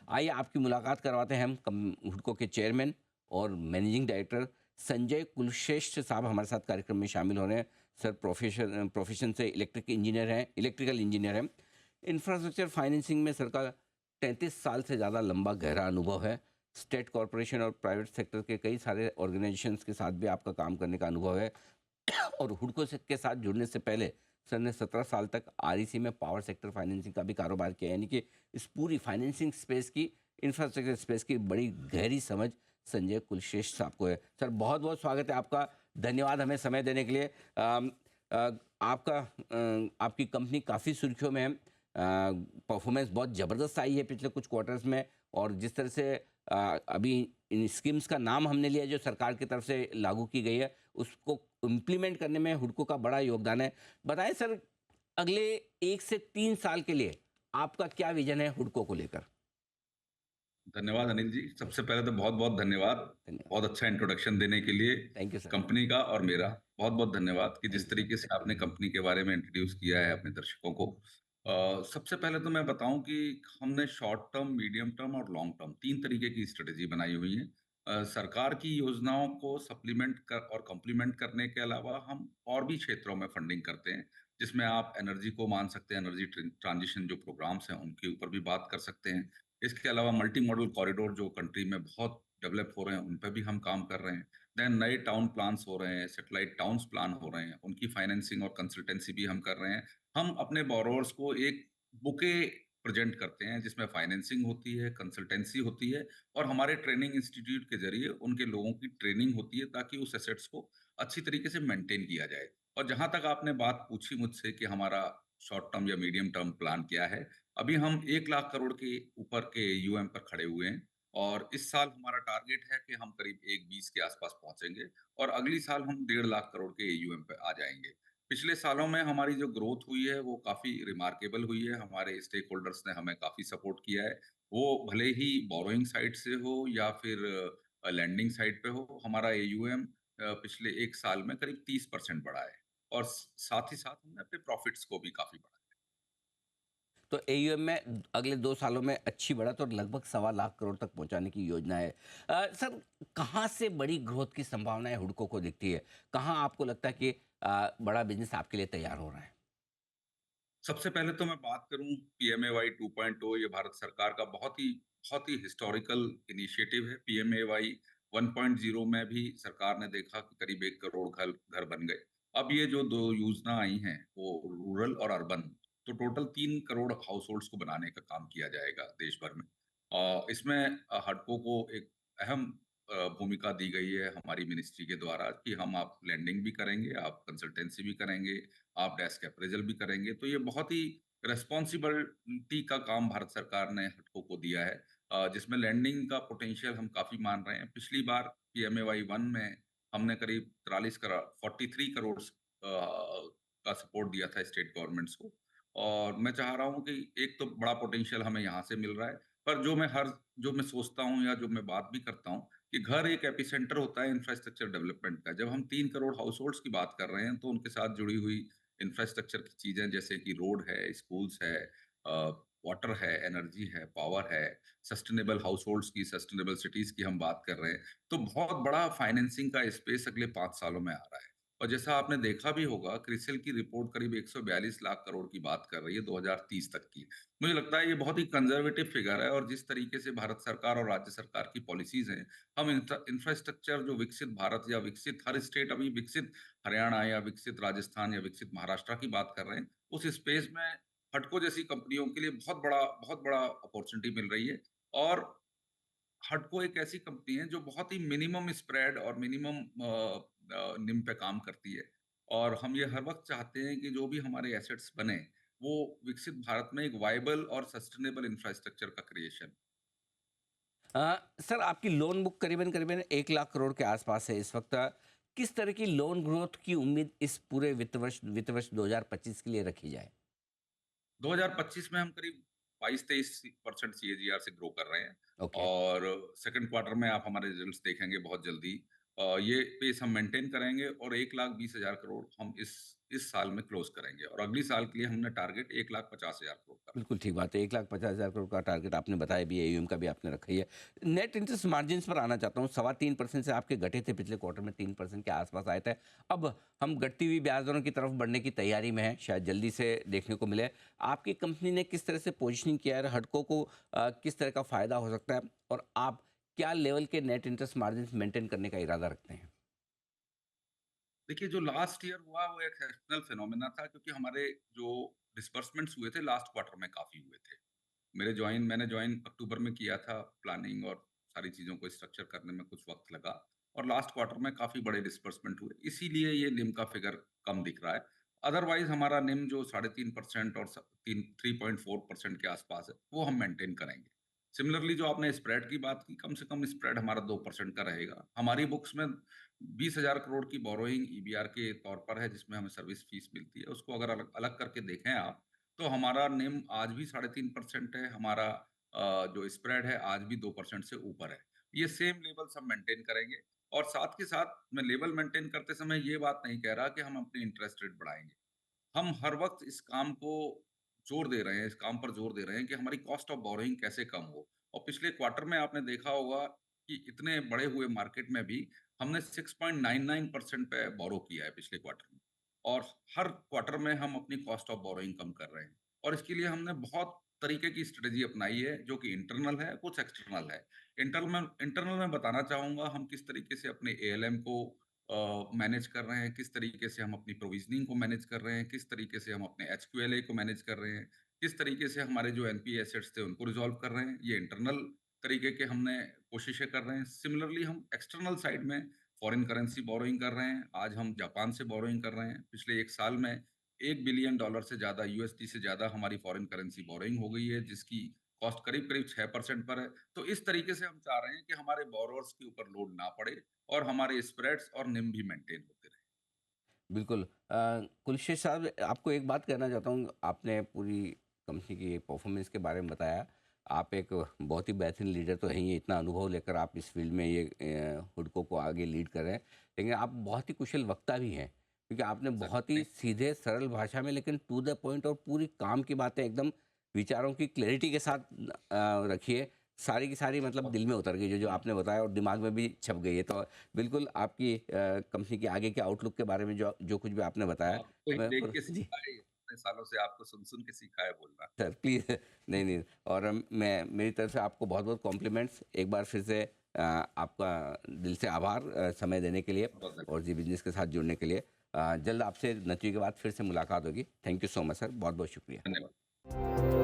आइए आपकी मुलाकात करवाते हैं हम हुडको के चेयरमैन और मैनेजिंग डायरेक्टर संजय कुलश्रेष्ठ साहब हमारे साथ कार्यक्रम में शामिल हो रहे हैं। सर प्रोफेशन से इलेक्ट्रिकल इंजीनियर हैं। इंफ्रास्ट्रक्चर फाइनेंसिंग में सर का 33 साल से ज़्यादा लंबा गहरा अनुभव है। स्टेट कॉरपोरेशन और प्राइवेट सेक्टर के कई सारे ऑर्गेनाइजेशंस के साथ भी आपका काम करने का अनुभव है। और हुडको के साथ जुड़ने से पहले सर ने 17 साल तक आरईसी में पावर सेक्टर फाइनेंसिंग का भी कारोबार किया, यानी कि इस पूरी फाइनेंसिंग स्पेस की, इंफ्रास्ट्रक्चर स्पेस की बड़ी गहरी समझ संजय कुलश्रेष्ठ साहब को है। सर बहुत बहुत स्वागत है आपका, धन्यवाद हमें समय देने के लिए। आपकी कंपनी काफ़ी सुर्खियों में है, परफॉर्मेंस बहुत ज़बरदस्त आई है पिछले कुछ क्वार्टर्स में, और जिस तरह से अभी इन स्कीम्स का नाम हमने लिया जो सरकार की तरफ से लागू की गई है, उसको इम्प्लीमेंट करने में हुडको का बड़ा योगदान है। बताएं सर, अगले 1 से 3 साल के लिए आपका क्या विजन है हुडको को लेकर? धन्यवाद अनिल जी। सबसे पहले तो बहुत बहुत धन्यवाद, धन्यवाद। बहुत अच्छा इंट्रोडक्शन देने के लिए थैंक यू सर। कंपनी का और मेरा बहुत बहुत धन्यवाद कि जिस थैंक यू। तरीके से आपने कंपनी के बारे में इंट्रोड्यूस किया है अपने दर्शकों को। सबसे पहले तो मैं बताऊं कि हमने शॉर्ट टर्म, मीडियम टर्म और लॉन्ग टर्म 3 तरीके की स्ट्रेटेजी बनाई हुई है। सरकार की योजनाओं को सप्लीमेंट कर और कॉम्प्लीमेंट करने के अलावा हम और भी क्षेत्रों में फंडिंग करते हैं, जिसमें आप एनर्जी को मान सकते हैं, एनर्जी ट्रांजिशन जो प्रोग्राम्स हैं उनके ऊपर भी बात कर सकते हैं। इसके अलावा मल्टी मॉडल कॉरिडोर जो कंट्री में बहुत डेवलप हो रहे हैं उन पर भी हम काम कर रहे हैं। देन नए टाउन प्लान्स हो रहे हैं, सेटेलाइट टाउन्स प्लान हो रहे हैं, उनकी फाइनेंसिंग और कंसल्टेंसी भी हम कर रहे हैं। हम अपने बोरोवर्स को एक बुके प्रेजेंट करते हैं जिसमें फाइनेंसिंग होती है, कंसल्टेंसी होती है, और हमारे ट्रेनिंग इंस्टीट्यूट के जरिए उनके लोगों की ट्रेनिंग होती है ताकि उस एसेट्स को अच्छी तरीके से मेंटेन किया जाए। और जहां तक आपने बात पूछी मुझसे कि हमारा शॉर्ट टर्म या मीडियम टर्म प्लान क्या है, अभी हम 1 लाख करोड़ के ऊपर के यूएम पर खड़े हुए हैं, और इस साल हमारा टारगेट है कि हम करीब 1,20 के आसपास पहुंचेंगे, और अगली साल हम 1.5 लाख करोड़ के यूएम पे आ जाएंगे। पिछले सालों में हमारी जो ग्रोथ हुई है वो काफी रिमार्केबल हुई है। हमारे स्टेक होल्डर्स ने हमें काफी सपोर्ट किया है, वो भले ही बोरोइंग साइड से हो या फिर लैंडिंग साइड पे हो। हमारा एयूएम पिछले 1 साल में करीब 30% बढ़ा है, और साथ ही साथ हमने अपने प्रॉफिट्स को भी काफी बढ़ाया। तो एयूएम में अगले 2 सालों में अच्छी बढ़त और लगभग 1.25 लाख करोड़ तक पहुंचाने की योजना है। सर, कहाँ से बड़ी ग्रोथ की संभावनाएं हुडको को दिखती है? कहाँ आपको लगता है कि बड़ा बिजनेस आपके लिए तैयार हो रहा है? सबसे पहले तो मैं बात करूं, पीएमएवाई 2.0 ये भारत सरकार का बहुत ही हिस्टोरिकल इनिशिएटिव है। पीएमएवाई 1.0 में भी सरकार ने देखा कि करीब 1 करोड़ घर घर बन गए। अब ये जो दो योजना आई हैं वो रूरल और अर्बन, तो टोटल 3 करोड़ हाउस होल्ड्स को बनाने का काम किया जाएगा देश भर में। इसमें हडको को एक अहम भूमिका दी गई है हमारी मिनिस्ट्री के द्वारा कि हम आप लैंडिंग भी करेंगे, आप कंसल्टेंसी भी करेंगे, आप डेस्क अप्रेजल भी करेंगे। तो ये बहुत ही रेस्पॉन्सिबिलिटी का काम भारत सरकार ने हडको को दिया है, जिसमें लैंडिंग का पोटेंशियल हम काफी मान रहे हैं। पिछली बार पीएमएवाई 1 में हमने करीब 43 करोड़ का सपोर्ट दिया था स्टेट गवर्नमेंट्स को, और मैं चाह रहा हूँ कि एक तो बड़ा पोटेंशियल हमें यहाँ से मिल रहा है, पर जो मैं सोचता हूँ या जो मैं बात भी करता हूँ कि घर एक एपिसेंटर होता है इंफ्रास्ट्रक्चर डेवलपमेंट का। जब हम 3 करोड़ हाउस होल्ड्स की बात कर रहे हैं तो उनके साथ जुड़ी हुई इंफ्रास्ट्रक्चर की चीजें जैसे कि रोड है, स्कूल्स है, वाटर है, एनर्जी है, पावर है, सस्टेनेबल हाउस होल्ड्स की, सस्टेनेबल सिटीज की हम बात कर रहे हैं, तो बहुत बड़ा फाइनेंसिंग का स्पेस अगले 5 सालों में आ रहा है। और जैसा आपने देखा भी होगा, क्रिसिल की रिपोर्ट करीब 142 लाख करोड़ की बात कर रही है 2030 तक की। मुझे लगता है ये बहुत ही कंजर्वेटिव फिगर है, और जिस तरीके से भारत सरकार और राज्य सरकार की पॉलिसीज हैं, हम इंफ्रास्ट्रक्चर जो विकसित भारत या विकसित हर स्टेट, अभी विकसित हरियाणा या विकसित राजस्थान या विकसित महाराष्ट्र की बात कर रहे हैं, उस स्पेस में हटको जैसी कंपनियों के लिए बहुत बड़ा अपॉर्चुनिटी मिल रही है। और हडको एक ऐसी कंपनी है जो बहुत ही मिनिमम स्प्रेड और मिनिमम निम पे काम करती है, और हम ये हर वक्त चाहते हैं कि जो भी हमारे एसेट्स बने वो विकसित भारत में एक वाइबल और सस्टेनेबल इंफ्रास्ट्रक्चर का क्रिएशन। सर, आपकी लोन बुक करीबन करीबन 1 लाख करोड़ के आसपास है इस वक्त। किस तरह की लोन ग्रोथ की उम्मीद इस पूरे वित्त वर्ष 2025 के लिए रखी जाए? 2025 में हम करीब 22-23% सीएजीआर से ग्रो कर रहे हैं, ओके। और सेकंड क्वार्टर में आप हमारे रिजल्ट्स देखेंगे बहुत जल्दी। ये पेस हम मेंटेन करेंगे, और 1,20,000 करोड़ हम इस साल में क्लोज करेंगे, और अगली साल के लिए हमने टारगेट 1,50,000 करोड़ का बिल्कुल ठीक बात है। 1,50,000 करोड़ का टारगेट आपने बताया भी है, एयूएम का भी आपने रखा ही है। नेट इंटरेस्ट मार्जिन्स पर आना चाहता हूँ। 3.25% से आपके घटे थे, पिछले क्वार्टर में 3% के आसपास आए थे। अब हम घटती हुई ब्याज दरों की तरफ बढ़ने की तैयारी में हैं, शायद जल्दी से देखने को मिले। आपकी कंपनी ने किस तरह से पोजिशनिंग किया है? हडको को किस तरह का फ़ायदा हो सकता है? और आप क्या लेवल के नेट इंटरेस्ट मार्जिन्स मेंटेन करने का इरादा रखते हैं? देखिए, जो लास्ट ईयर हुआ वो एक्सेप्शनल फिनोमेना था क्योंकि हमारे जो डिसबर्समेंट्स हुए थे लास्ट क्वार्टर में काफ़ी हुए थे। मैंने जॉइन अक्टूबर में किया था, प्लानिंग और सारी चीज़ों को स्ट्रक्चर करने में कुछ वक़्त लगा और लास्ट क्वार्टर में काफ़ी बड़े डिसबर्समेंट हुए, इसीलिए ये निम का फिगर कम दिख रहा है। अदरवाइज़ हमारा निम जो 3.5% और 3.4% के आसपास है, वो हम मेंटेन करेंगे। सिमिलरली जो आपने स्प्रेड की बात की, कम से कम स्प्रेड हमारा 2% का रहेगा। हमारी बुक्स में 20,000 करोड़ की बोरोइंग ईबीआर के तौर पर है, जिसमें हमें सर्विस फीस मिलती है। उसको अगर अलग अलग करके देखें आप, तो हमारा निम आज भी 3.5% है, हमारा जो स्प्रेड है आज भी 2% से ऊपर है। ये सेम लेवल्स हम मेंटेन करेंगे और साथ के साथ मैं लेवल मेंटेन करते समय ये बात नहीं कह रहा कि हम अपनी इंटरेस्ट रेट बढ़ाएँगे। हम हर वक़्त इस काम को जोर दे रहे हैं, इस काम पर जोर दे रहे हैं कि हमारी कॉस्ट ऑफ बोरोइंग कैसे कम हो। और पिछले क्वार्टर में आपने देखा होगा कि इतने बढ़े हुए मार्केट में भी हमने 6.99% पे बोरो किया है पिछले क्वार्टर में। और हर क्वार्टर में हम अपनी कॉस्ट ऑफ बोरोइंग कम कर रहे हैं। और इसके लिए हमने बहुत तरीके की स्ट्रेटजी अपनाई है, जो कि इंटरनल है, कुछ एक्सटर्नल है। इंटरनल में बताना चाहूँगा हम किस तरीके से अपने एएलएम को मैनेज कर रहे हैं, किस तरीके से हम अपनी प्रोविज़निंग को मैनेज कर रहे हैं, किस तरीके से हम अपने एचक्यूएलए को मैनेज कर रहे हैं, किस तरीके से हमारे जो एनपीए एसेट्स थे उनको रिज़ॉल्व कर रहे हैं। ये इंटरनल तरीके के हमने कोशिशें कर रहे हैं। सिमिलरली हम एक्सटर्नल साइड में फॉरेन करेंसी बोरोइंग कर रहे हैं। आज हम जापान से बोरोइंग कर रहे हैं। पिछले 1 साल में $1 बिलियन से ज़्यादा यूएसडी से ज़्यादा हमारी फॉरेन करेंसी बोरोइंग हो गई है, जिसकी कॉस्ट करीब-करीब 6% पर है। तो इस तरीके से हम चाह रहे हैं कि हमारे बोरोवर्स के ऊपर लोड ना पड़े और हमारे स्प्रेड्स और निम भी मेंटेन होते रहें। बिल्कुल। कुलशेष साहब, आपको एक बात कहना चाहता हूँ। आपने पूरी कंपनी की परफॉर्मेंस के बारे में बताया। आप एक बहुत ही बेहतरीन लीडर तो हैं ही, इतना अनुभव लेकर आप इस फील्ड में ये हुडको को आगे लीड कर रहे हैं। लेकिन आप बहुत ही कुशल वक्ता भी हैं, क्योंकि आपने बहुत ही थैंक सीधे सरल भाषा में लेकिन टू द पॉइंट और पूरी काम की बातें एकदम विचारों की क्लैरिटी के साथ रखी है। सारी की सारी मतलब दिल में उतर गई, जो जो आपने बताया, और दिमाग में भी छप गई है। तो बिल्कुल आपकी कंपनी के आगे के आउटलुक के बारे में जो जो कुछ भी आपने बताया, आपको ही मैं देख पूरा के जी, सीखा है ये, इतने सालों से आपको सुन-सुन के सीखा है बोलना। सर प्लीज़ नहीं, नहीं। और मैं मेरी तरफ से आपको बहुत-बहुत कॉम्प्लीमेंट्स। एक बार फिर से आपका दिल से आभार समय देने के लिए बहुत और जी बिज़नेस के साथ जुड़ने के लिए। जल्द आपसे नतीजे के बाद फिर से मुलाकात होगी। Thank you so much sir, बहुत-बहुत शुक्रिया। धन्यवाद।